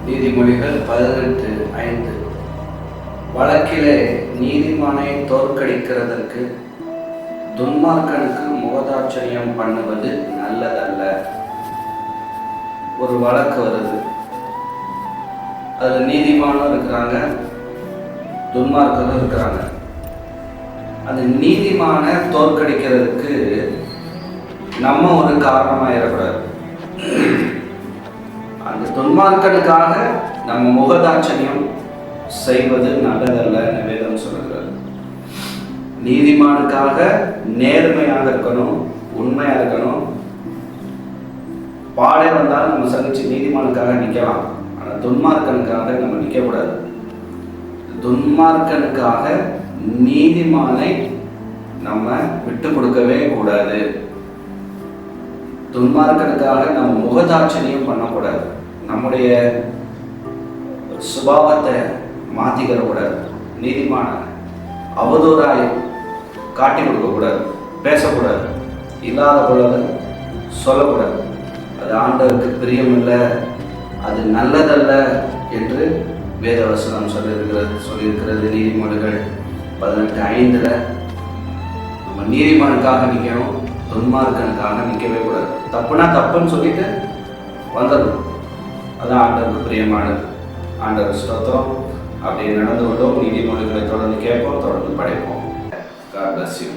நீதிமொழிகள் 18:5. வழக்கிலே நீதிமானை தோற்கடிக்கிறதற்கு துன்மார்க்கனுக்கு முகதாட்சணியம் பண்ணுவது நல்லதல்ல. ஒரு வழக்கு வருது, அதில் நீதிமானும் இருக்கிறாங்க, துன்மார்க்கரும் இருக்கிறாங்க. அந்த நீதிமானை தோற்கடிக்கிறதுக்கு நம்ம ஒரு காரணமாயிடக்கூடாது. அந்த துன்மார்க்கனுக்காக நம்ம முகதாட்சணியம் செய்வது நல்லதல்ல வேதம் சொல்லுகிறது. நீதிமானுக்காக நேர்மையாக இருக்கணும், உண்மையா இருக்கணும். பாடே வந்தாலும் நம்ம சகிச்சு நீதிமானுக்காக நிற்கலாம். ஆனால் துன்மார்க்கனுக்காக நம்ம நிற்கக்கூடாது. துன்மார்க்கனுக்காக நீதிமானை நம்ம விட்டு கொடுக்கவே கூடாது. துன்மார்க்கனுக்காக நம்ம முகதாட்சணியம் பண்ணக்கூடாது. நம்முடைய சுபாவத்தை மாற்றிக்கிற கூடாது. நீதிமான அவதூறாய் காட்டி கொடுக்கக்கூடாது, பேசக்கூடாது, இல்லாத பொழுது சொல்லக்கூடாது. அது ஆண்டவருக்கு பிரியமில்லை, அது நல்லதல்ல என்று வேதவசனம் சொல்லியிருக்கிறது. நீதிமொழிகள் 18:5. நம்ம நீதிமானுக்காக நிற்கணும், துன்மார்க்கனுக்காக நிற்கவே கூடாது. தப்புனா தப்புன்னு சொல்லிட்டு வந்துடணும். அதான் ஆண்டவருக்கு பிரியமானது. ஆண்டவர் ஸ்தோத்திரம். அப்படி நடந்து கொண்டோம். நீதிமொழிகளை தொடர்ந்து கேட்போம், தொடர்ந்து படைப்போம். God bless you.